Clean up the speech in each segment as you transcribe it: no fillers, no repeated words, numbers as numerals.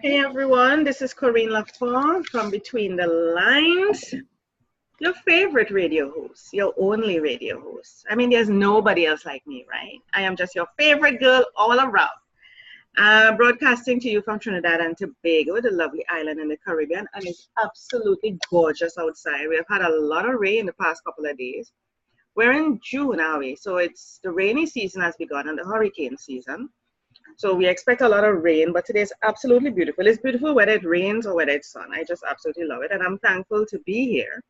Hey everyone, this is Corinne Lafont from Between the Lines, your favorite radio host, your only radio host. I mean, there's nobody else like me, right? I am just your favorite girl all around. Broadcasting to you from Trinidad and Tobago, the lovely island in the Caribbean, and it's absolutely gorgeous outside. We have had a lot of rain the past couple of days. We're in June, are we? So it's the rainy season has begun and the hurricane season. So we expect a lot of rain, but today is absolutely beautiful. It's beautiful whether it rains or whether it's sun. I just absolutely love it, and I'm thankful to be here.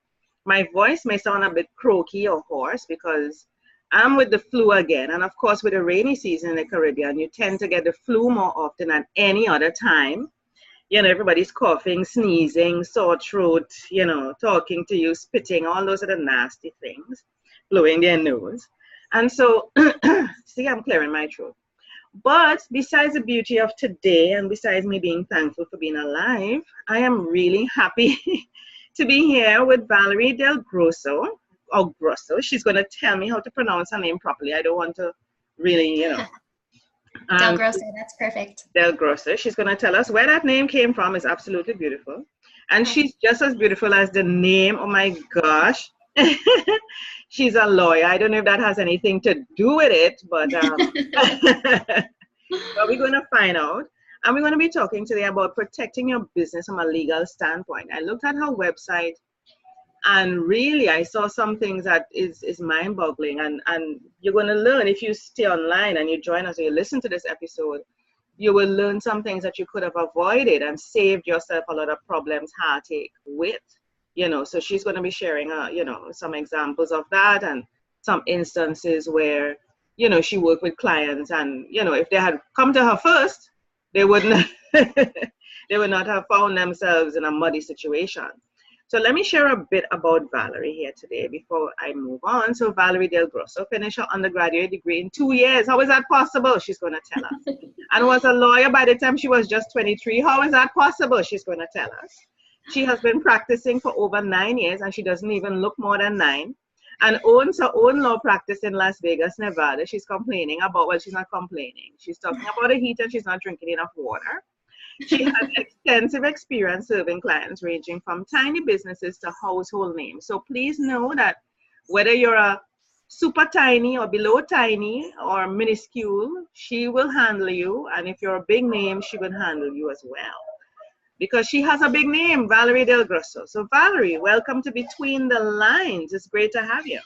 My voice may sound a bit croaky or hoarse because I'm with the flu again. And of course, with the rainy season in the Caribbean, you tend to get the flu more often than any other time. You know, everybody's coughing, sneezing, sore throat, talking to you, spitting, all those are the nasty things, blowing their nose. And so, see, I'm clearing my throat. But besides the beauty of today and besides me being thankful for being alive, I am really happy to be here with Valerie Del Grosso, or Grosso. She's going to tell me how to pronounce her name properly. I don't want to really, Del Grosso, that's perfect. Del Grosso. She's going to tell us where that name came from. Is absolutely beautiful. And she's just as beautiful as the name. Oh my gosh. She's a lawyer. I don't know if that has anything to do with it, but, but we're going to find out. And we're going to be talking today about protecting your business from a legal standpoint. I looked at her website and really I saw some things that is mind-boggling. And you're going to learn if you stay online and you join us or you listen to this episode, you will learn some things that you could have avoided and saved yourself a lot of problems, heartache with. So she's going to be sharing, some examples of that and some instances where, she worked with clients and, if they had come to her first, they wouldn't, they would not have found themselves in a muddy situation. So let me share a bit about Valerie here today before I move on. So Valerie Del Grosso finished her undergraduate degree in 2 years. How is that possible? She's going to tell us. And was a lawyer by the time she was just 23. How is that possible? She's going to tell us. She has been practicing for over 9 years and she doesn't even look more than 9 and owns her own law practice in Las Vegas, Nevada. She's complaining about, well, she's not complaining. She's talking about the heat and she's not drinking enough water. She has extensive experience serving clients ranging from tiny businesses to household names. So please know that whether you're a super tiny or below tiny or minuscule, she will handle you. And if you're a big name, she will handle you as well. Because she has a big name, Valerie Del Grosso. So Valerie, welcome to Between the Lines. It's great to have you.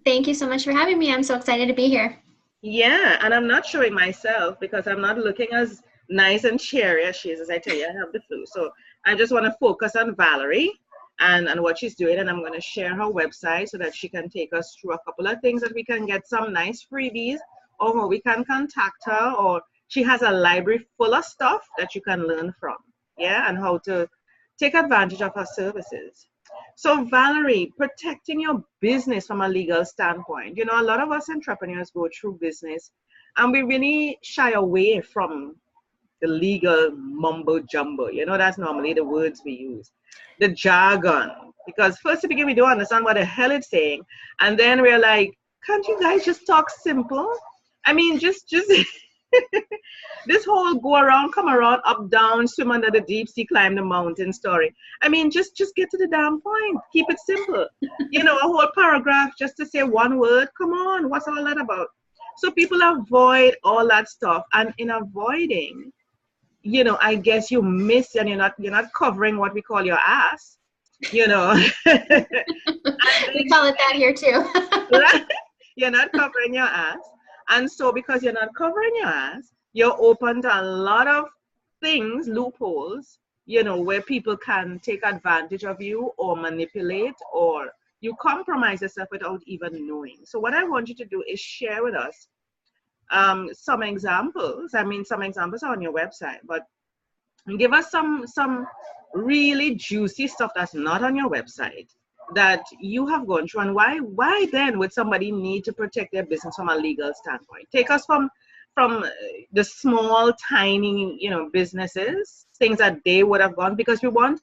Thank you so much for having me. I'm so excited to be here. Yeah, and I'm not showing myself because I'm not looking as nice and cheery as she is. As I tell you, I have the flu. So I just want to focus on Valerie and what she's doing. And I'm going to share her website so that she can take us through a couple of things that we can get some nice freebies or we can contact her, or she has a library full of stuff that you can learn from. Yeah, and how to take advantage of her services. So Valerie, protecting your business from a legal standpoint. A lot of us entrepreneurs go through business and we really shy away from the legal mumbo jumbo. That's normally the words we use, the jargon. Because first to begin, we don't understand what the hell it's saying. And then we're like, can't you guys just talk simple? I mean, just this whole go around, come around, up, down, swim under the deep sea, climb the mountain story. I mean, just get to the damn point. Keep it simple. A whole paragraph just to say one word. Come on, what's all that about? So people avoid all that stuff. And in avoiding, I guess you miss and you're not covering what we call your ass. We call it that here too. You're not covering your ass. And so because you're not covering your ass, you're open to a lot of things, loopholes, where people can take advantage of you or manipulate, or you compromise yourself without even knowing. So what I want you to do is share with us some examples. I mean, some examples are on your website, but give us some really juicy stuff that's not on your website that you have gone through, and why then would somebody need to protect their business from a legal standpoint? Take us from the small, tiny, businesses, things that they would have gone, because we want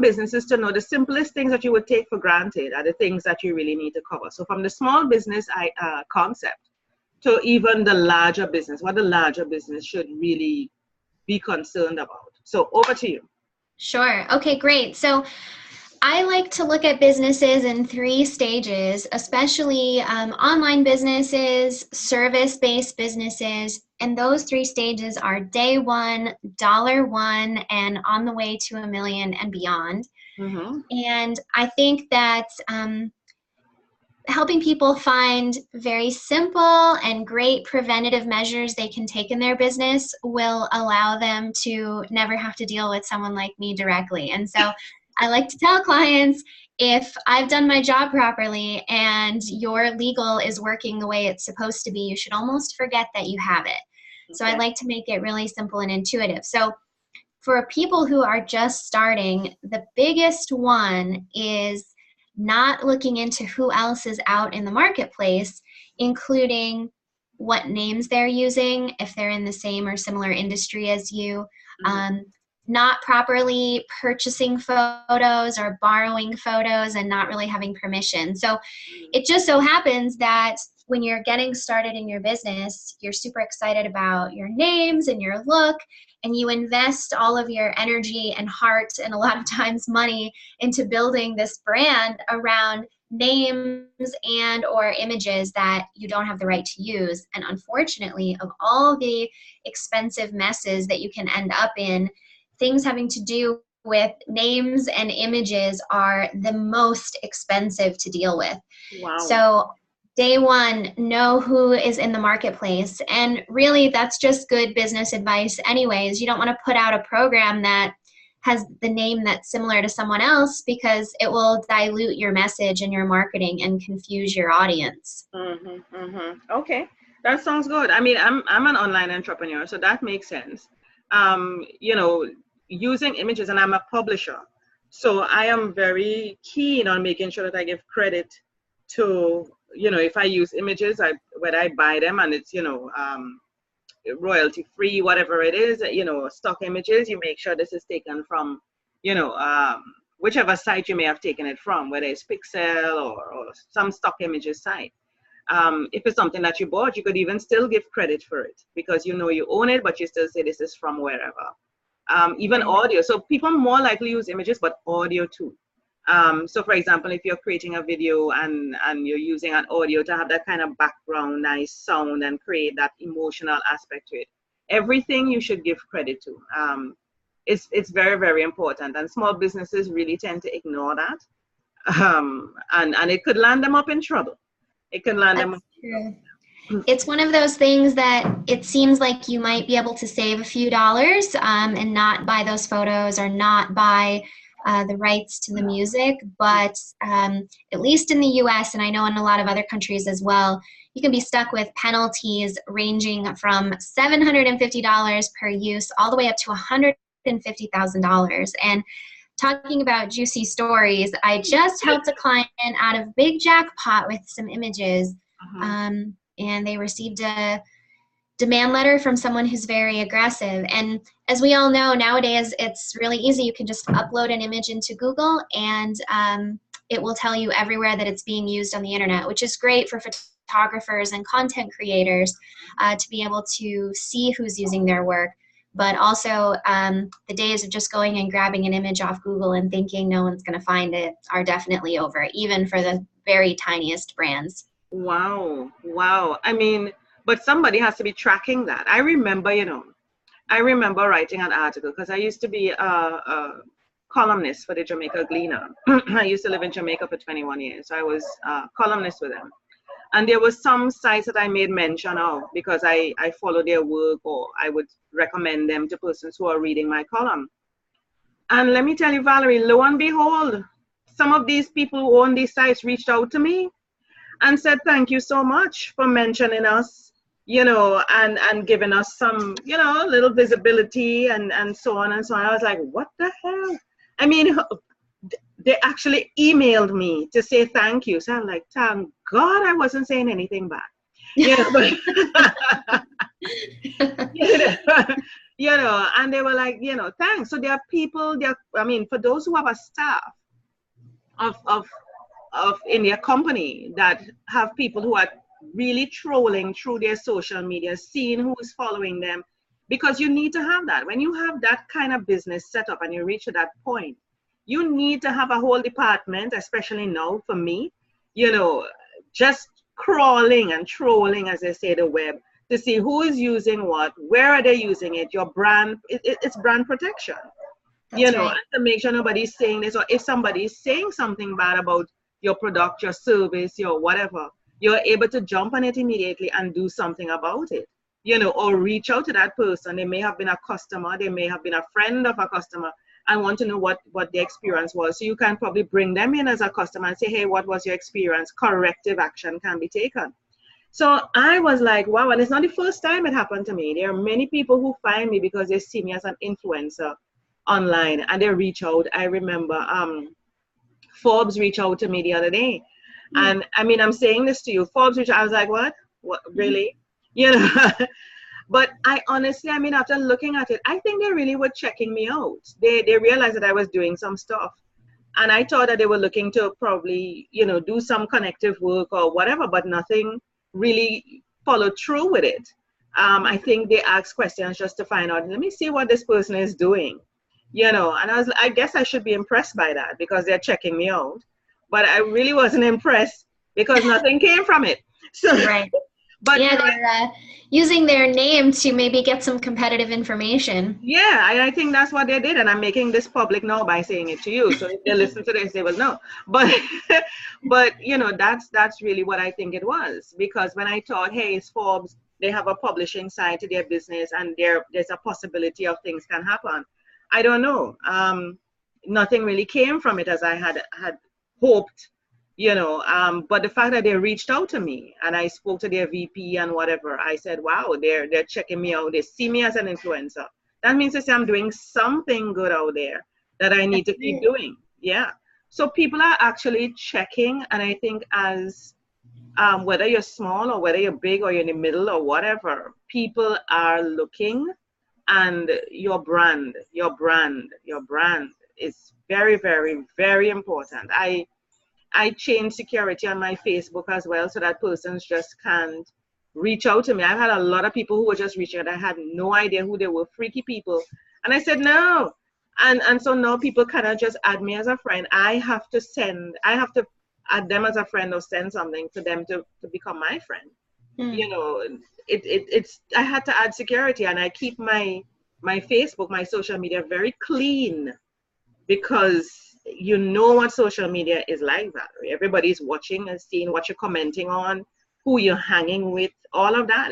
businesses to know the simplest things that you would take for granted are the things that you really need to cover. So from the small business concept to even the larger business, what the larger business should really be concerned about. So over to you. Sure. Okay, great. So I like to look at businesses in 3 stages, especially online businesses, service-based businesses, and those 3 stages are day one, $1, and on the way to $1 million and beyond. Mm-hmm. And I think that helping people find very simple and great preventative measures they can take in their business will allow them to never have to deal with someone like me directly. And so I like to tell clients, if I've done my job properly and your legal is working the way it's supposed to be, you should almost forget that you have it. So I like to make it really simple and intuitive. So for people who are just starting, the biggest one is not looking into who else is out in the marketplace, including what names they're using, if they're in the same or similar industry as you, not properly purchasing photos or borrowing photos and not really having permission. So it just so happens that when you're getting started in your business, you're super excited about your names and your look, and you invest all of your energy and heart and a lot of times money into building this brand around names and or images that you don't have the right to use. And unfortunately, of all the expensive messes that you can end up in, things having to do with names and images are the most expensive to deal with. Wow. So day one, know who is in the marketplace. And really, that's just good business advice anyways. You don't want to put out a program that has the name that's similar to someone else, because it will dilute your message and your marketing and confuse your audience. Okay, that sounds good. I mean, I'm an online entrepreneur, so that makes sense. You know, using images, and I'm a publisher, so I am very keen on making sure that I give credit to, you know, if I use images, when I buy them and it's, you know, royalty free, whatever it is, you know, stock images, you make sure this is taken from, you know, whichever site you may have taken it from, whether it's Pixel or some stock images site. If it's something that you bought, you could even still give credit for it because you know you own it, but you still say this is from wherever. Even audio. So people more likely use images, but audio too. So for example, if you're creating a video and you're using an audio to have that kind of background, nice sound, and create that emotional aspect to it, everything you should give credit to. It's very, very important. And small businesses really tend to ignore that. And it could land them up in trouble. It can land them up. True. It's one of those things that it seems like you might be able to save a few dollars and not buy those photos or not buy the rights to the music. But at least in the US, and I know in a lot of other countries as well, you can be stuck with penalties ranging from $750 per use all the way up to $150,000. And talking about juicy stories, I just helped a client out of big jackpot with some images. And they received a demand letter from someone who's very aggressive. And as we all know, nowadays it's really easy. You can just upload an image into Google and it will tell you everywhere that it's being used on the internet, which is great for photographers and content creators to be able to see who's using their work. But also the days of just going and grabbing an image off Google and thinking no one's going to find it are definitely over, even for the very tiniest brands. Wow. I mean, but somebody has to be tracking that. I remember writing an article because I used to be a columnist for the Jamaica Gleaner. I used to live in Jamaica for 21 years. So I was a columnist with them. And there was some sites that I made mention of because I follow their work, or I would recommend them to persons who are reading my column. And let me tell you, Valerie, lo and behold, some of these people who own these sites reached out to me and said, thank you so much for mentioning us, you know, and giving us some, you know, little visibility and so on and so on. I was like, what the hell? I mean, they actually emailed me to say thank you. So I'm like, thank God I wasn't saying anything back. You know, but, you know, and they were like, you know, thanks. So there are people, I mean, for those who have a staff of in their company that have people who are really trolling through their social media, seeing who is following them, because you need to have that. When you have that kind of business set up and you reach to that point, you need to have a whole department, especially now for me, just crawling and trolling, as they say, the web to see who is using what, where are they using it, your brand, it's brand protection. That's right. And to make sure nobody's saying this, or if somebody's saying something bad about your product, your service, your whatever, you're able to jump on it immediately and do something about it, or reach out to that person. They may have been a customer, they may have been a friend of a customer and want to know what the experience was. So you can probably bring them in as a customer and say, hey, what was your experience? Corrective action can be taken. So I was like, wow, and it's not the first time it happened to me. There are many people who find me because they see me as an influencer online and they reach out. I remember Forbes reached out to me the other day. And I mean, I'm saying this to you, Forbes reached out, I was like, what really? But I honestly, I mean, after looking at it, I think they really were checking me out. They realized that I was doing some stuff. And I thought that they were looking to probably, do some connective work or whatever, but nothing really followed through with it. I think they asked questions just to find out, let me see what this person is doing, and I guess I should be impressed by that because they're checking me out. But I really wasn't impressed because nothing came from it. So, right. But yeah, they're using their name to maybe get some competitive information. Yeah, I think that's what they did, and I'm making this public now by saying it to you. So if they listen to this, they will know. But, but that's really what I think it was, because when I thought, hey, it's Forbes, they have a publishing side to their business, and there's a possibility of things can happen. I don't know. Nothing really came from it as I had hoped. But the fact that they reached out to me and I spoke to their VP and whatever, I said, wow, they're checking me out. They see me as an influencer. That means to say I'm doing something good out there that I need to keep doing. Yeah. So people are actually checking. And I think as whether you're small or whether you're big or you're in the middle or whatever, people are looking, and your brand is very, very, very important. I changed security on my Facebook as well, so that persons just can't reach out to me. I've had a lot of people who were just reaching out. I had no idea who they were, freaky people. And I said, no. And so now people cannot just add me as a friend. I have to add them as a friend or send something to them to become my friend. It's I had to add security, and I keep my Facebook, my social media very clean, because what social media is like that. Everybody's watching and seeing what you're commenting on, who you're hanging with, all of that.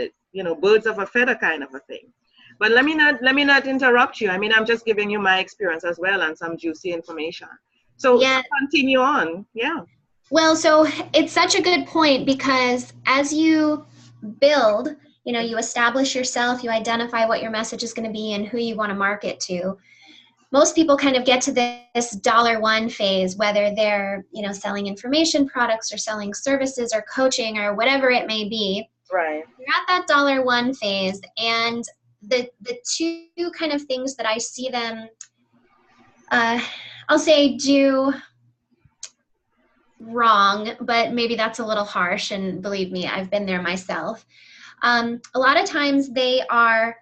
Birds of a feather kind of a thing. But let me not interrupt you. I mean, I'm just giving you my experience as well and some juicy information. So continue on. Yeah. Well, so it's such a good point, because as you build, you establish yourself, you identify what your message is going to be and who you want to market to. Most people kind of get to this $1 phase, whether they're, selling information products or selling services or coaching or whatever it may be. Right. You're at that $1 phase, and the two kind of things that I see them, I'll say, do wrong, but maybe that's a little harsh, and believe me, I've been there myself. A lot of times they are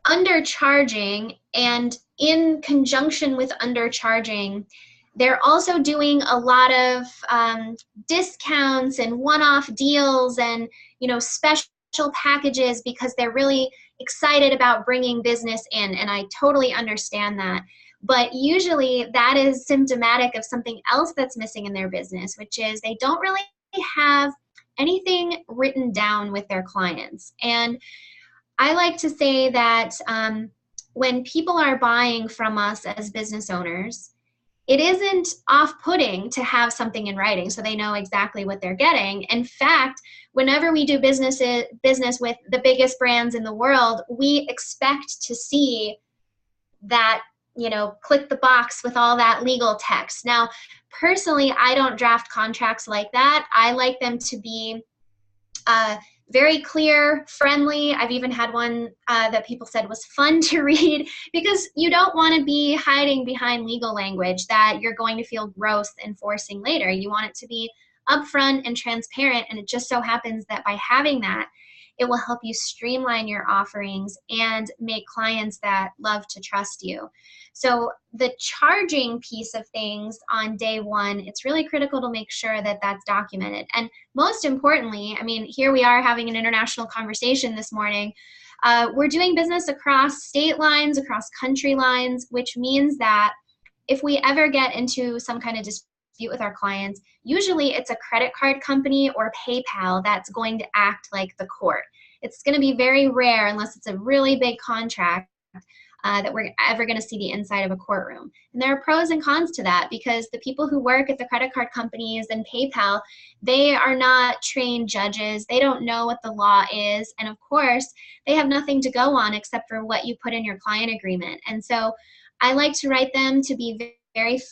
undercharging, and in conjunction with undercharging, they're also doing a lot of discounts and one-off deals and special packages, because they're really excited about bringing business in, and I totally understand that. But usually that is symptomatic of something else that's missing in their business, which is they don't really have anything written down with their clients. And I like to say that when people are buying from us as business owners, it isn't off-putting to have something in writing so they know exactly what they're getting. In fact, whenever we do business with the biggest brands in the world, we expect to see that, click the box with all that legal text. Now, personally, I don't draft contracts like that. I like them to be very clear, friendly. I've even had one that people said was fun to read, because you don't want to be hiding behind legal language that you're going to feel gross enforcing later. You want it to be upfront and transparent, and it just so happens that by having that, it will help you streamline your offerings and make clients that love to trust you. So the charging piece of things on day one, it's really critical to make sure that that's documented. And most importantly, I mean, here we are having an international conversation this morning. We're doing business across state lines, across country lines, which means that if we ever get into some kind of dispute with our clients, usually it's a credit card company or PayPal that's going to act like the court. It's going to be very rare, unless it's a really big contract, that we're ever going to see the inside of a courtroom. And there are pros and cons to that, because the people who work at the credit card companies and PayPal, they are not trained judges. They don't know what the law is. And of course, they have nothing to go on except for what you put in your client agreement. And so I like to write them to be very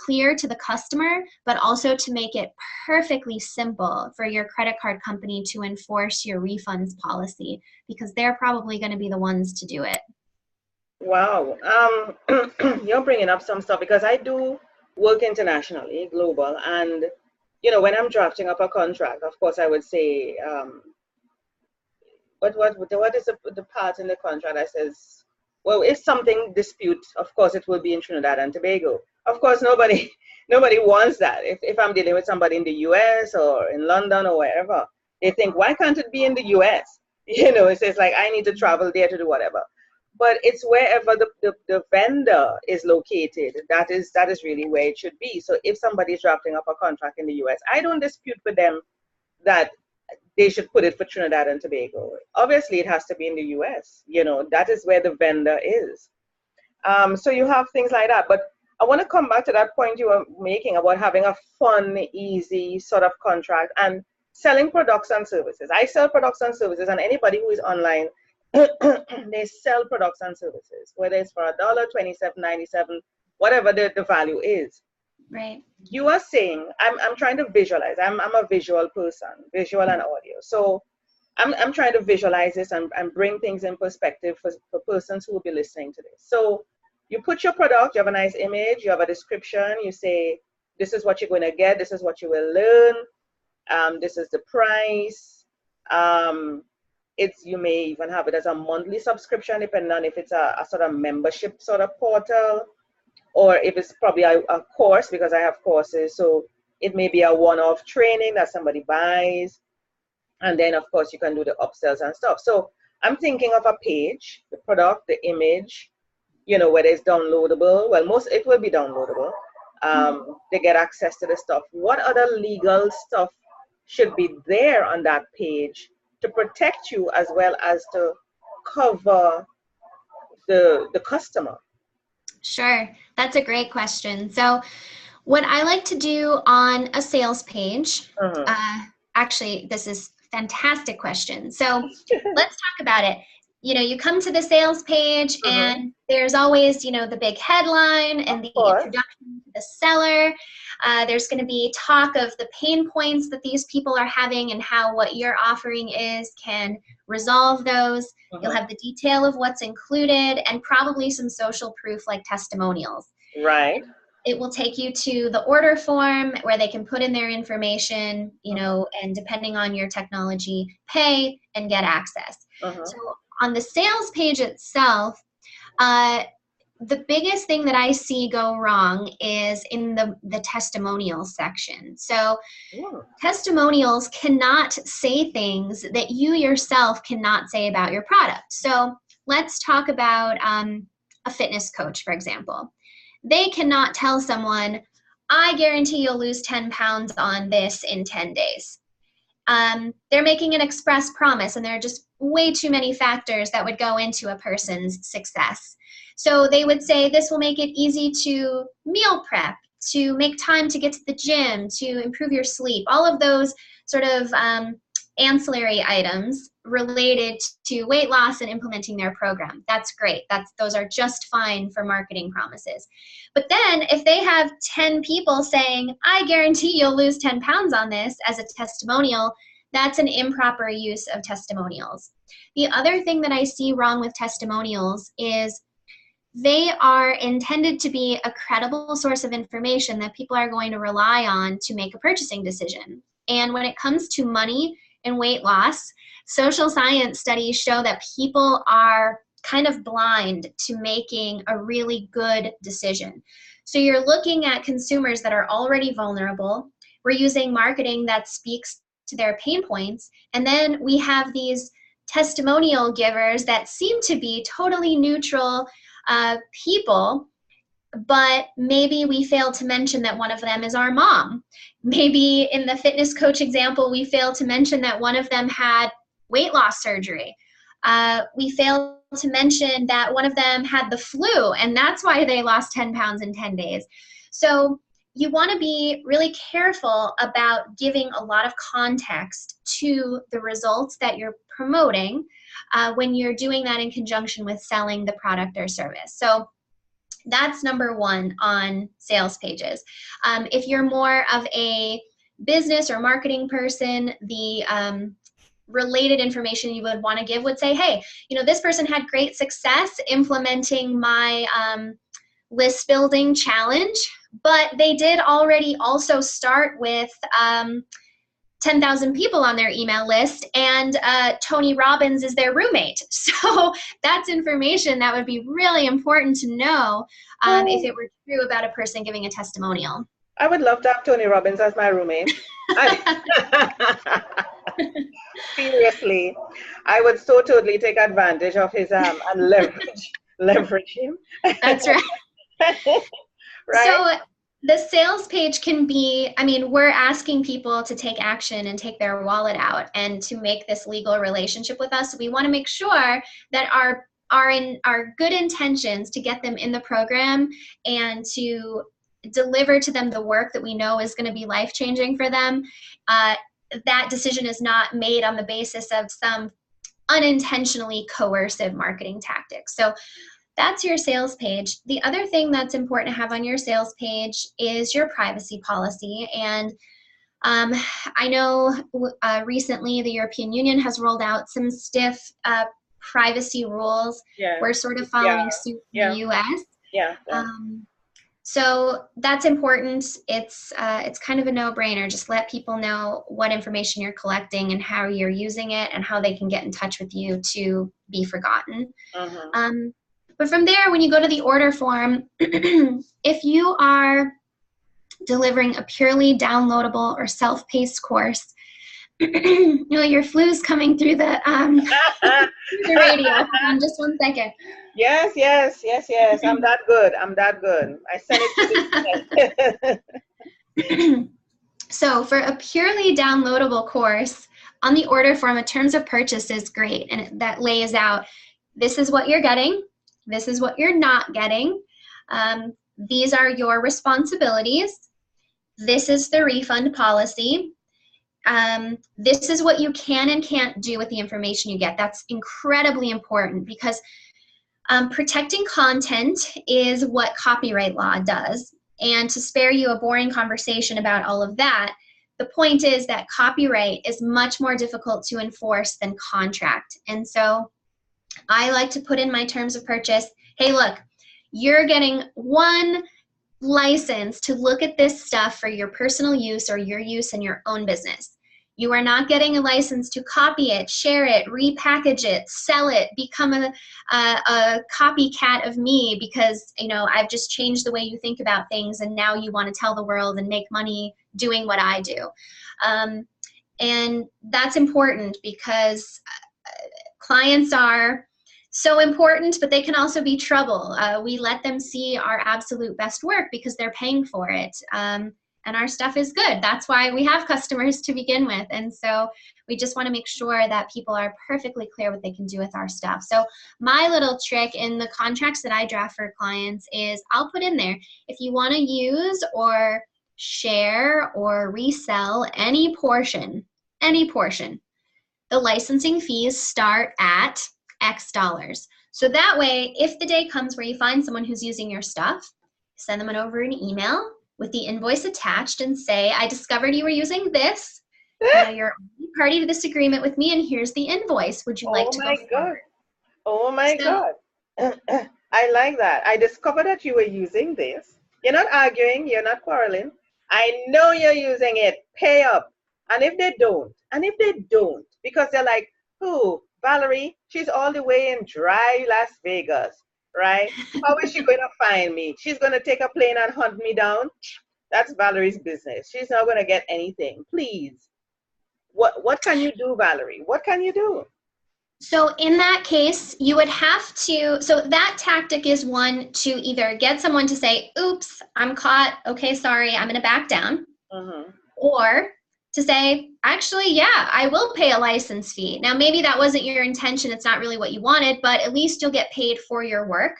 clear to the customer, but also to make it perfectly simple for your credit card company to enforce your refunds policy, because they're probably going to be the ones to do it. Wow. You're bringing up some stuff, because I do work internationally, global, and when I'm drafting up a contract, of course I would say, what is the part in the contract that says, well, if something dispute, of course it will be in Trinidad and Tobago. Of course, nobody wants that. If I'm dealing with somebody in the US or in London or wherever, they think, why can't it be in the US? It says like, I need to travel there to do whatever. But it's wherever the vendor is located, that is really where it should be. So if somebody is drafting up a contract in the US, I don't dispute with them that they should put it for Trinidad and Tobago. Obviously, it has to be in the US. That is where the vendor is. So you have things like that. But I want to come back to that point you were making about having a fun, easy sort of contract and selling products and services. I sell products and services, and anybody who is online, they sell products and services, whether it's for $1, $27.97, whatever the value is. Right. You are saying, I'm trying to visualize. I'm a visual person, visual and audio. So I'm trying to visualize this and bring things in perspective for persons who will be listening to this. So you put your product, you have a nice image, you have a description, you say, this is what you're going to get, this is what you will learn, this is the price. You may even have it as a monthly subscription, depending on if it's a sort of membership sort of portal, or if it's probably a course, because I have courses. So it may be a one-off training that somebody buys. And then, of course, you can do the upsells and stuff. So I'm thinking of a page, the product, the image, whether it's downloadable. Well, it will be downloadable. They get access to the stuff. What other legal stuff should be there on that page to protect you, as well as to cover the customer? Sure, that's a great question. So what I like to do on a sales page, actually, this is a fantastic question. So let's talk about it. You come to the sales page, and there's always, the big headline and the introduction to the seller. There's going to be talk of the pain points that these people are having and how what your offering can resolve those. You'll have the detail of what's included and probably some social proof like testimonials. Right. It will take you to the order form where they can put in their information, and depending on your technology, pay and get access. So on the sales page itself, the biggest thing that I see go wrong is in the testimonials section. So testimonials cannot say things that you yourself cannot say about your product. So let's talk about a fitness coach, for example. They cannot tell someone, I guarantee you'll lose 10 pounds on this in 10 days. They're making an express promise, and there are just way too many factors that would go into a person's success. So they would say this will make it easy to meal prep, to make time to get to the gym, to improve your sleep, all of those sort of ancillary items related to weight loss and implementing their program. That's great. Those are just fine for marketing promises. But then if they have 10 people saying, I guarantee you'll lose 10 pounds on this as a testimonial, that's an improper use of testimonials. The other thing that I see wrong with testimonials is they are intended to be a credible source of information that people are going to rely on to make a purchasing decision. And when it comes to money, in weight loss, social science studies show that people are kind of blind to making a really good decision. So you're looking at consumers that are already vulnerable. We're using marketing that speaks to their pain points. And then we have these testimonial givers that seem to be totally neutral people, but maybe we failed to mention that one of them is our mom. Maybe in the fitness coach example, we failed to mention that one of them had weight loss surgery. We failed to mention that one of them had the flu, and that's why they lost 10 pounds in 10 days. So you want to be really careful about giving a lot of context to the results that you're promoting when you're doing that in conjunction with selling the product or service. So that's number one on sales pages. If you're more of a business or marketing person, the related information you would want to give would say, hey, you know, this person had great success implementing my list building challenge, but they did already also start with 10,000 people on their email list, and Tony Robbins is their roommate. So that's information that would be really important to know if it were true about a person giving a testimonial. I would love to have Tony Robbins as my roommate. Seriously, I would so totally take advantage of his and leverage him. That's right. Right? So the sales page can be, I mean, we're asking people to take action and take their wallet out and to make this legal relationship with us. We want to make sure that our good intentions to get them in the program and to deliver to them the work that we know is going to be life-changing for them, that decision is not made on the basis of some unintentionally coercive marketing tactics. So that's your sales page. The other thing that's important to have on your sales page is your privacy policy. And I know recently the European Union has rolled out some stiff privacy rules. Yeah. We're sort of following suit in the US. Yeah. So that's important. It's kind of a no-brainer. Just let people know what information you're collecting and how you're using it and how they can get in touch with you to be forgotten. But from there, when you go to the order form, if you are delivering a purely downloadable or self-paced course, you know, your flu's coming through the radio. Just 1 second. Yes. I'm that good. I sent it to you. So for a purely downloadable course, on the order form, a terms of purchase is great. And that lays out, this is what you're getting. This is what you're not getting. These are your responsibilities. This is the refund policy. This is what you can and can't do with the information you get. That's incredibly important because protecting content is what copyright law does. And to spare you a boring conversation about all of that, the point is that copyright is much more difficult to enforce than contract. And so I like to put in my terms of purchase, hey, look, you're getting one license to look at this stuff for your personal use or your use in your own business. You are not getting a license to copy it, share it, repackage it, sell it, become a copycat of me because, you know, I've just changed the way you think about things and now you want to tell the world and make money doing what I do. And that's important because clients are so important, but they can also be trouble. We let them see our absolute best work because they're paying for it. And our stuff is good. That's why we have customers to begin with. And so we just want to make sure that people are perfectly clear what they can do with our stuff. So my little trick in the contracts that I draft for clients is I'll put in there, if you want to use or share or resell any portion, the licensing fees start at X dollars. So that way, if the day comes where you find someone who's using your stuff, send them over an email with the invoice attached and say, I discovered you were using this. You're party to this agreement with me, and here's the invoice. Would you like to go forward? Oh my God. I like that. I discovered that you were using this. You're not arguing. You're not quarreling. I know you're using it. Pay up. And if they don't, because they're like, who, Valerie, she's all the way in dry Las Vegas, right? How is she going to find me? She's going to take a plane and hunt me down? That's Valerie's business. She's not going to get anything. Please. What can you do, Valerie? What can you do? So in that case, you would have to, so that tactic is one to either get someone to say, oops, I'm caught. Okay, sorry, I'm going to back down. Mm-hmm. Or to say, actually, yeah, I will pay a license fee. Now, maybe that wasn't your intention. It's not really what you wanted, but at least you'll get paid for your work.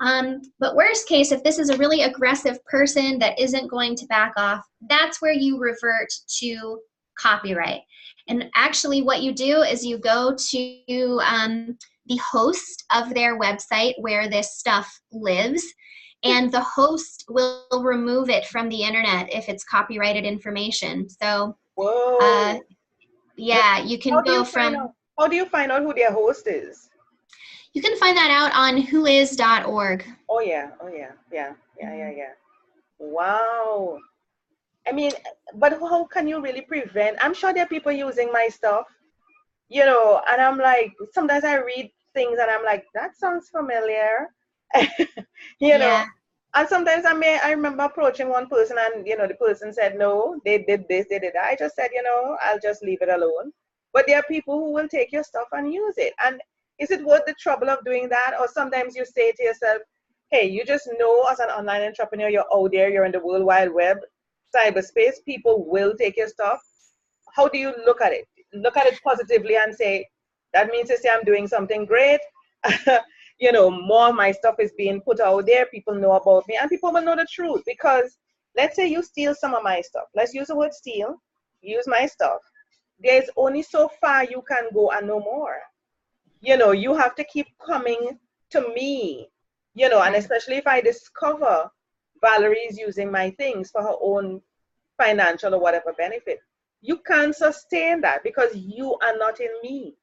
Mm-hmm. But worst case, if this is a really aggressive person that isn't going to back off, that's where you revert to copyright. And actually what you do is you go to the host of their website where this stuff lives, and the host will remove it from the internet if it's copyrighted information. So, Whoa. Yeah, you can go from... How do you find out who their host is? You can find that out on whois.org. Oh, yeah. Wow. I mean, but how can you really prevent? I'm sure there are people using my stuff, you know, and I'm like, sometimes I read things and I'm like, that sounds familiar, you know. And sometimes I remember approaching one person and, you know, the person said, no, they did this, they did that. I just said, you know, I'll just leave it alone. But there are people who will take your stuff and use it. And is it worth the trouble of doing that? Or sometimes you say to yourself, hey, you just know as an online entrepreneur, you're out there, you're in the World Wide Web, cyberspace, people will take your stuff. How do you look at it? Look at it positively and say, that means to say I'm doing something great. You know, more of my stuff is being put out there. People know about me and people will know the truth. Because let's say you steal some of my stuff. Let's use the word steal. Use my stuff. There's only so far you can go and no more. You know, you have to keep coming to me, you know, and especially if I discover Valerie is using my things for her own financial or whatever benefit. You can't sustain that because you are not in me.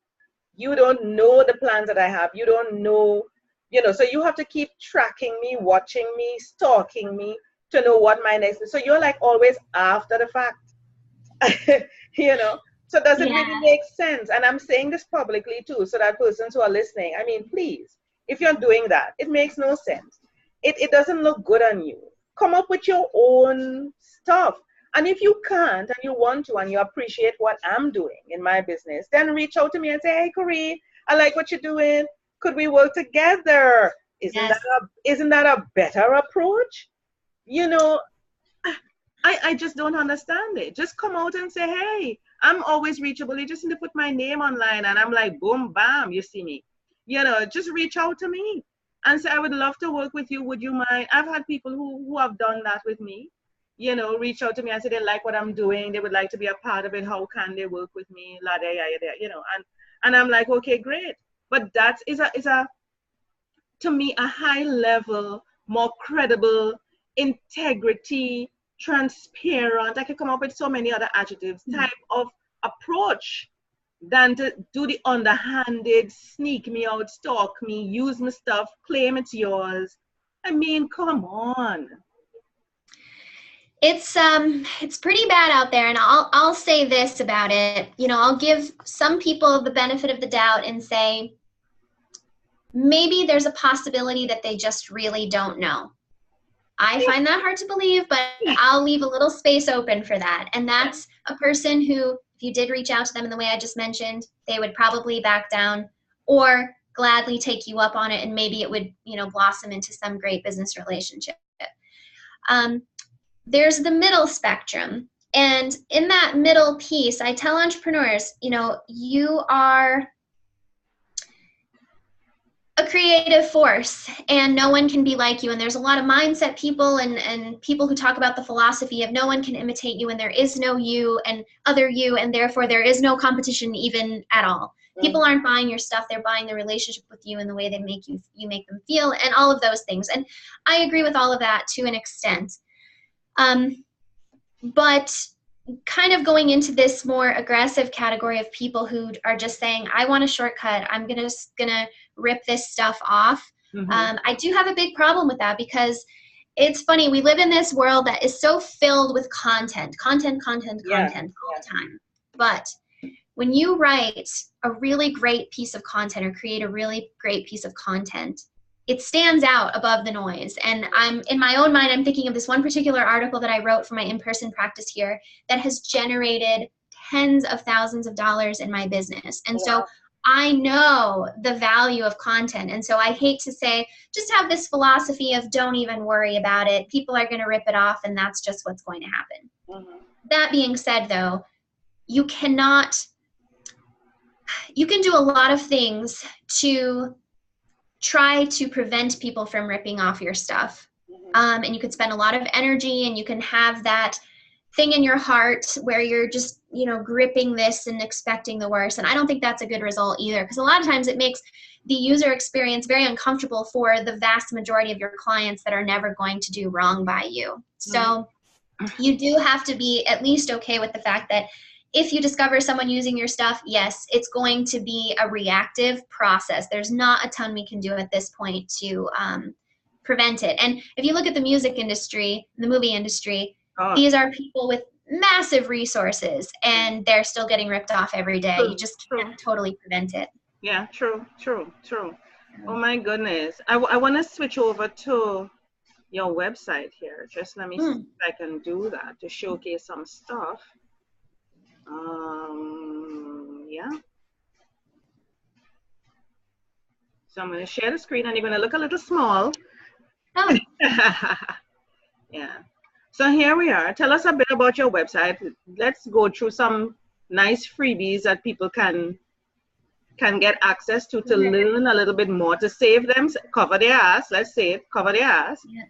You don't know the plans that I have. You don't know, you know, so you have to keep tracking me, watching me, stalking me to know what my next is. So you're like always after the fact, you know. So does it really make sense? And I'm saying this publicly too, so that persons who are listening, I mean, please, if you're doing that, it makes no sense. It doesn't look good on you. Come up with your own stuff. And if you can't and you want to and you appreciate what I'm doing in my business, then reach out to me and say, hey, Corrine, I like what you're doing. Could we work together? Isn't that a better approach? You know, I just don't understand it. Just come out and say, hey, I'm always reachable. You just need to put my name online and I'm like, boom, bam, you see me. You know, just reach out to me and say, I would love to work with you. Would you mind? I've had people who have done that with me, you know, reach out to me and say they like what I'm doing. They would like to be a part of it. How can they work with me? You know, and I'm like, okay, great. But that is a to me, a high level, more credible, integrity, transparent, I could come up with so many other adjectives, type of approach than to do the underhanded, sneak me out, stalk me, use my stuff, claim it's yours. I mean, come on. It's pretty bad out there, and I'll say this about it. You know, I'll give some people the benefit of the doubt and say maybe there's a possibility that they just really don't know. I find that hard to believe, but I'll leave a little space open for that. And that's a person who, if you did reach out to them in the way I just mentioned, they would probably back down or gladly take you up on it, and maybe it would, you know, blossom into some great business relationship. There's the middle spectrum. And in that middle piece, I tell entrepreneurs, you know, you are a creative force and no one can be like you. And there's a lot of mindset people and people who talk about the philosophy of no one can imitate you and there is no you and other you, and therefore there is no competition even at all. People aren't buying your stuff, they're buying the relationship with you and the way they make you make them feel, and all of those things. And I agree with all of that to an extent. But kind of going into this more aggressive category of people who are just saying, I want a shortcut, I'm gonna rip this stuff off. I do have a big problem with that, because it's funny. We live in this world that is so filled with content all the time. But when you write a really great piece of content or create a really great piece of content, it stands out above the noise. And I'm in my own mind, I'm thinking of this one particular article that I wrote for my in-person practice here that has generated tens of thousands of dollars in my business. And so I know the value of content. And so I hate to say, just have this philosophy of don't even worry about it. People are going to rip it off, and that's just what's going to happen. That being said, though, you can do a lot of things to try to prevent people from ripping off your stuff. And you could spend a lot of energy, and you can have that thing in your heart where you're just, gripping this and expecting the worst. And I don't think that's a good result either, because a lot of times it makes the user experience very uncomfortable for the vast majority of your clients that are never going to do wrong by you. So you do have to be at least okay with the fact that if you discover someone using your stuff, yes, it's going to be a reactive process. There's not a ton we can do at this point to prevent it. And if you look at the music industry, the movie industry, these are people with massive resources, and they're still getting ripped off every day. You just can't totally prevent it. Yeah, true. Oh my goodness. I want to switch over to your website here. Just let me see if I can do that to showcase some stuff. Yeah. So I'm going to share the screen, and you're going to look a little small. Oh. Yeah. So here we are. Tell us a bit about your website. Let's go through some nice freebies that people can get access to learn a little bit more, to save them, cover their ass. Let's say it, cover their ass. Yeah.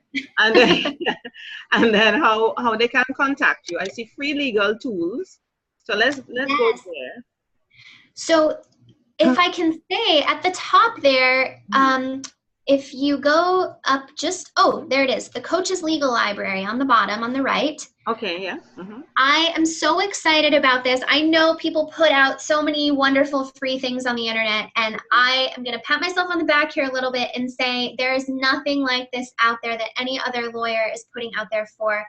And then how they can contact you. I see free legal tools. So let's go there. So if I can say at the top there, if you go up there it is, the Coach's Legal Library on the bottom, on the right. Okay, yeah. I am so excited about this. I know people put out so many wonderful free things on the internet, and I am going to pat myself on the back here a little bit and say there is nothing like this out there that any other lawyer is putting out there for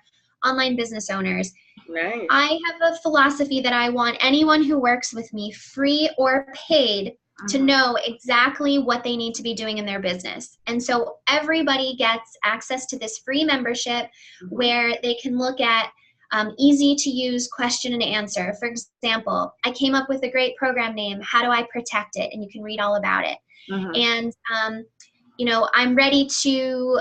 online business owners. Right. I have a philosophy that I want anyone who works with me, free or paid, to know exactly what they need to be doing in their business. And so everybody gets access to this free membership where they can look at easy to use question and answer. For example, I came up with a great program name, How Do I Protect It? And you can read all about it. And, I'm ready to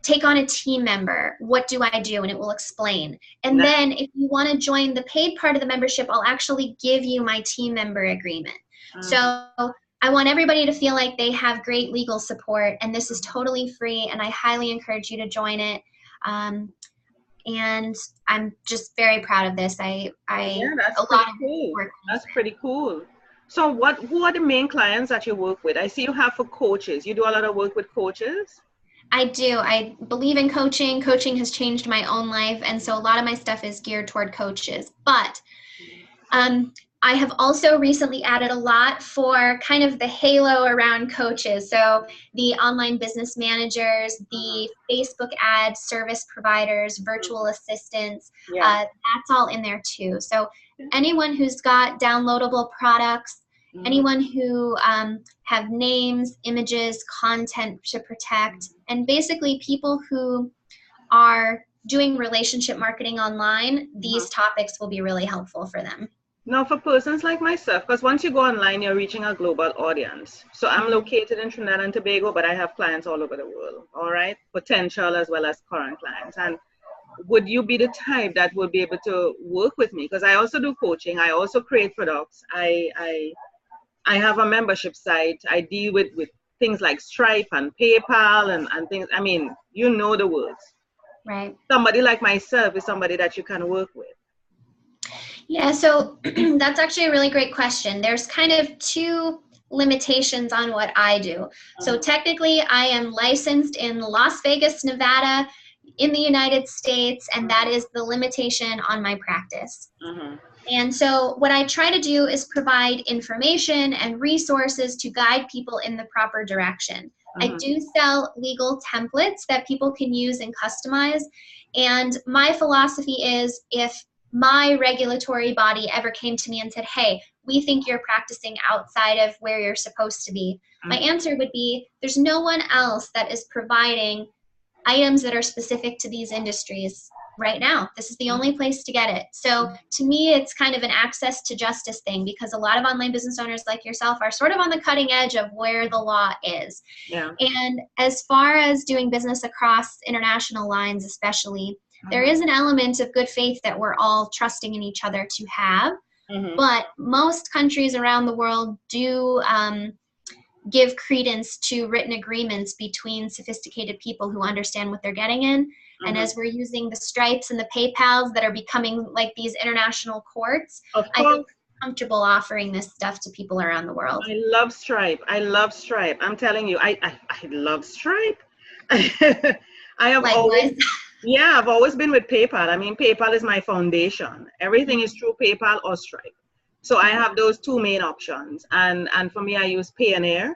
take on a team member. What do I do? And it will explain. And then if you want to join the paid part of the membership, I'll actually give you my team member agreement. So I want everybody to feel like they have great legal support, and this is totally free, and I highly encourage you to join it. And I'm just very proud of this. That's pretty cool. So who are the main clients that you work with? I see you have for coaches. You do a lot of work with coaches? I do. I believe in coaching. Coaching has changed my own life, and so a lot of my stuff is geared toward coaches. But I have also recently added a lot for kind of the halo around coaches. So the online business managers, the Facebook ad service providers, virtual assistants, that's all in there too. So anyone who's got downloadable products, anyone who have names, images, content to protect, and basically people who are doing relationship marketing online, these topics will be really helpful for them. Now, for persons like myself, because once you go online, you're reaching a global audience. So I'm located in Trinidad and Tobago, but I have clients all over the world, all right? Potential as well as current clients. And would you be the type that would be able to work with me? Because I also do coaching. I also create products. I have a membership site. I deal with things like Stripe and PayPal and things. I mean, you know the words. Right. Somebody like myself is somebody that you can work with. Yeah, so that's actually a really great question. There's kind of two limitations on what I do. So technically, I am licensed in Las Vegas, Nevada, in the United States, and that is the limitation on my practice. And so what I try to do is provide information and resources to guide people in the proper direction. I do sell legal templates that people can use and customize. And my philosophy is, if my regulatory body ever came to me and said, hey, we think you're practicing outside of where you're supposed to be, my answer would be, there's no one else that is providing items that are specific to these industries right now. This is the only place to get it. So to me, it's kind of an access to justice thing, because a lot of online business owners like yourself are sort of on the cutting edge of where the law is. Yeah. And as far as doing business across international lines, especially, there is an element of good faith that we're all trusting in each other to have. But most countries around the world do give credence to written agreements between sophisticated people who understand what they're getting in. And as we're using the Stripes and the PayPals that are becoming like these international courts, I feel comfortable offering this stuff to people around the world. I love Stripe. I love Stripe. I'm telling you, I love Stripe. I have I've always been with PayPal. I mean, PayPal is my foundation. Everything is through PayPal or Stripe. So I have those two main options. And for me, I use Payoneer,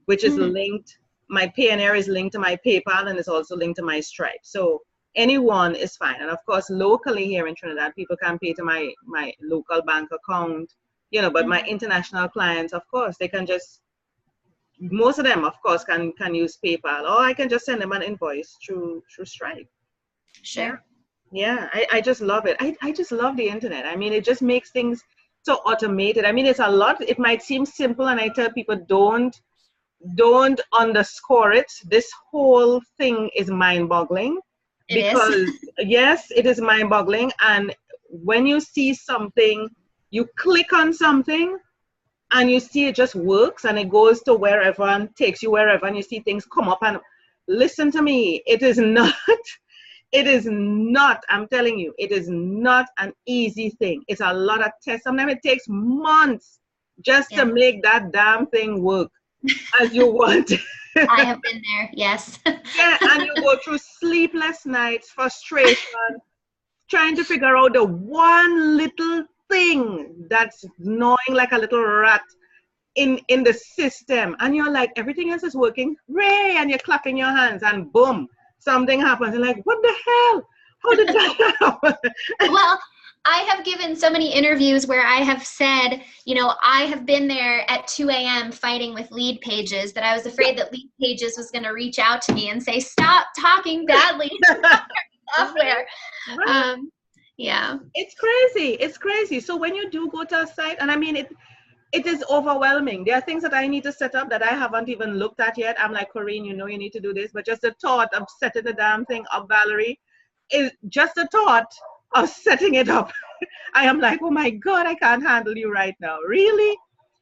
which is linked. My Payoneer is linked to my PayPal, and it's also linked to my Stripe. So anyone is fine. And of course, locally here in Trinidad, people can pay to my local bank account, you know, but my international clients, of course, they can just, most of them, of course, can use PayPal, or I can just send them an invoice through Stripe. Sure. Yeah, I just love it. I just love the internet. I mean, it just makes things so automated. I mean, it's a lot. It might seem simple, and I tell people, don't underscore it. This whole thing is mind-boggling. Because yes, it is mind-boggling. And when you see something, you click on something, and you see it just works, and it goes to wherever and takes you wherever, and you see things come up. And listen to me, it is not. It is not, I'm telling you, it is not an easy thing. It's a lot of tests. Sometimes it takes months just to make that damn thing work as you want. I have been there, yes. Yeah, and you go through sleepless nights, frustration, trying to figure out the one little thing that's gnawing like a little rat in the system. And you're like, everything else is working, hooray, and you're clapping your hands, and boom, something happens. You're like, what the hell? How did that happen? Well, I have given so many interviews where I have said, you know, I have been there at 2 a.m. fighting with Lead Pages, that I was afraid that Lead Pages was going to reach out to me and say, stop talking badly about our software. Right. Yeah. It's crazy. It's crazy. So when you do go to a site, and I mean, it is overwhelming. There are things that I need to set up that I haven't even looked at yet. I'm like, Corinne, you know you need to do this. But just the thought of setting the damn thing up, Valerie, is just the thought of setting it up. I am like, oh my God, I can't handle you right now. Really?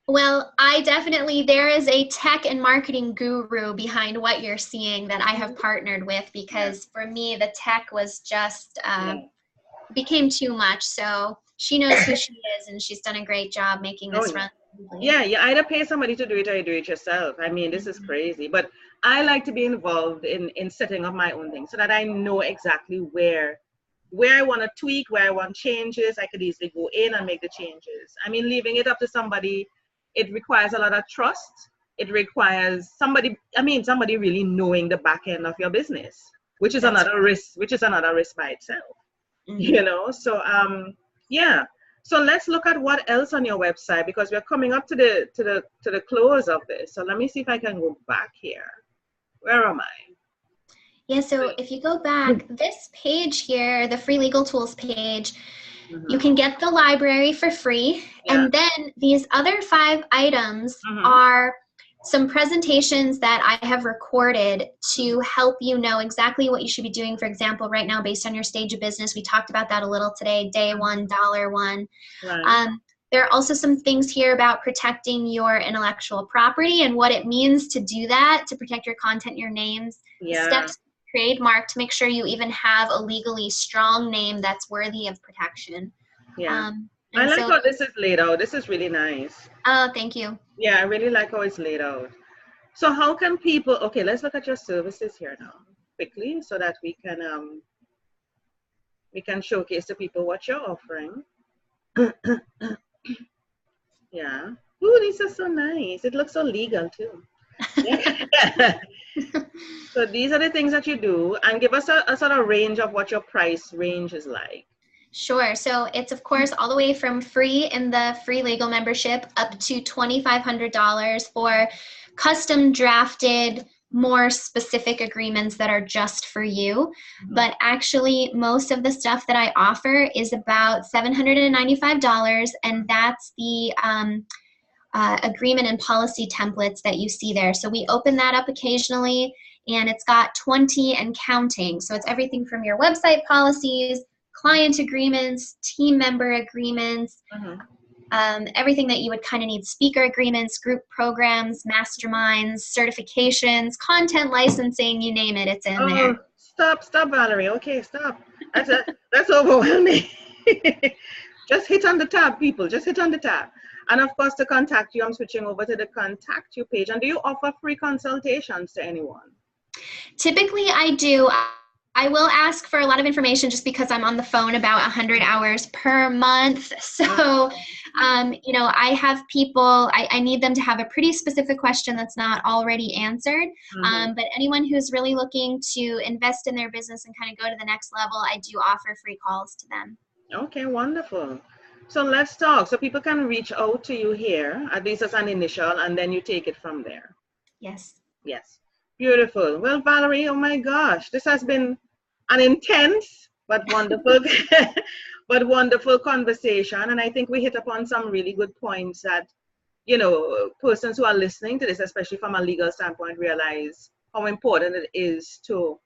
Well, there is a tech and marketing guru behind what you're seeing that I have partnered with, because for me, the tech was just, became too much. So she knows who she is, and she's done a great job making this run. Yeah, you either pay somebody to do it or you do it yourself. I mean, this is crazy. But I like to be involved in setting up my own thing so that I know exactly where I want to tweak, where I want changes. I could easily go in and make the changes. I mean, leaving it up to somebody, it requires a lot of trust. It requires somebody really knowing the back end of your business, which is another risk by itself. You know, so yeah. So let's look at what else on your website, because we're coming up to the close of this. So let me see if I can go back here. Where am I? Yeah, so if you go back, this page here, the free legal tools page, you can get the library for free. And then these other 5 items are some presentations that I have recorded to help you know exactly what you should be doing. For example, right now, based on your stage of business, we talked about that a little today, day one, $1. Right. There are also some things here about protecting your intellectual property and what it means to do that, to protect your content, your names, steps to trademark, to make sure you even have a legally strong name that's worthy of protection. I like how this is laid out. This is really nice. Oh, thank you. Yeah, I really like how it's laid out. So how can people, okay, let's look at your services here now quickly so that we can showcase to people what you're offering. Yeah. Ooh, these are so nice. It looks so legal too. Yeah. So these are the things that you do, and give us a sort of range of what your price range is like. Sure. So it's, of course, all the way from free in the free legal membership up to $2,500 for custom drafted, more specific agreements that are just for you. But actually, most of the stuff that I offer is about $795, and that's the agreement and policy templates that you see there. So we open that up occasionally, and it's got 20 and counting. So it's everything from your website policies, client agreements, team member agreements, everything that you would kind of need, speaker agreements, group programs, masterminds, certifications, content licensing, you name it, it's in there. Stop, Valerie. Okay, stop. That's overwhelming. Just hit on the tab, people. Just hit on the tab. And of course, to contact you, I'm switching over to the contact you page. And do you offer free consultations to anyone? Typically, I do. I will ask for a lot of information just because I'm on the phone about 100 hours per month. So, you know, I have people, I need them to have a pretty specific question that's not already answered. But anyone who's really looking to invest in their business and kind of go to the next level, I do offer free calls to them. Okay, wonderful. So let's talk. So people can reach out to you here, at least as an initial, and then you take it from there. Yes. Yes. Beautiful. Well, Valerie, oh my gosh, this has been an intense but wonderful, but wonderful conversation. And I think we hit upon some really good points that, you know, persons who are listening to this, especially from a legal standpoint, realize how important it is to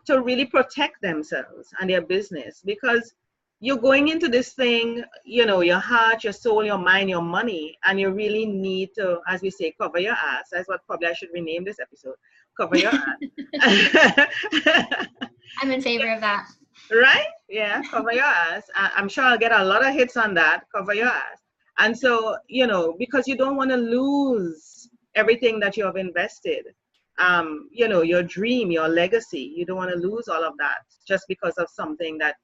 really protect themselves and their business, because you're going into this thing, you know, your heart, your soul, your mind, your money, and you really need to, as we say, cover your ass. That's what probably I should rename this episode. Cover your ass. I'm in favor of that. Right? Yeah, cover your ass. I'm sure I'll get a lot of hits on that. Cover your ass. And so, you know, because you don't want to lose everything that you have invested. You know, your dream, your legacy, you don't want to lose all of that just because of something that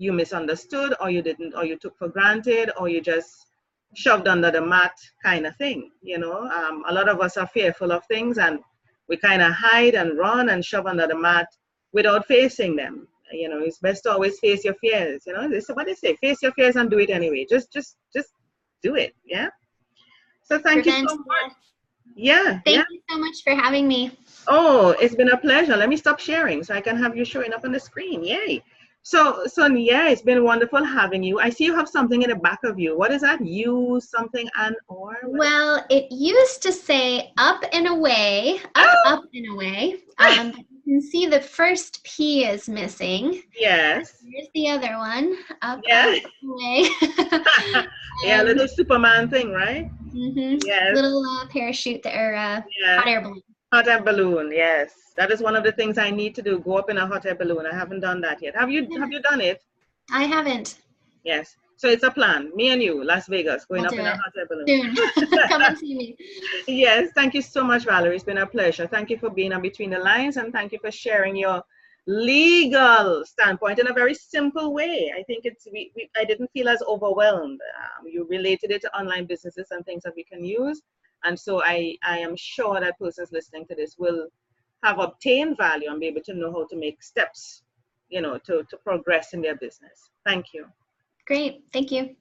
you misunderstood, or you didn't, or you took for granted, or you just shoved under the mat kind of thing. You know, a lot of us are fearful of things, and we kind of hide and run and shove under the mat without facing them. You know, it's best to always face your fears. You know, this is what they say: face your fears and do it anyway. Just do it. Yeah. So thank you so much. Yeah. Thank you so much for having me. Oh, it's been a pleasure. Let me stop sharing so I can have you showing up on the screen. Yay. So yeah, it's been wonderful having you. I see you have something in the back of you. What is that? You something and or? Well, it used to say up and away, up and away. You can see the first P is missing. Yes. Here's the other one, up, yes. up, away. Yeah, little Superman thing, right? Yes. Little parachute or hot air balloon. Hot air balloon, yes. That is one of the things I need to do, go up in a hot air balloon. I haven't done that yet. Have you done it? I haven't. Yes. So it's a plan. Me and you, Las Vegas, going up in a hot air balloon. Soon. Come and see me. Yes. Thank you so much, Valerie. It's been a pleasure. Thank you for being on Between the Lines, and thank you for sharing your legal standpoint in a very simple way. I think I didn't feel as overwhelmed. You related it to online businesses and things that we can use. And so I am sure that persons listening to this will have obtained value and be able to know how to make steps, you know, to progress in their business. Thank you. Great. Thank you.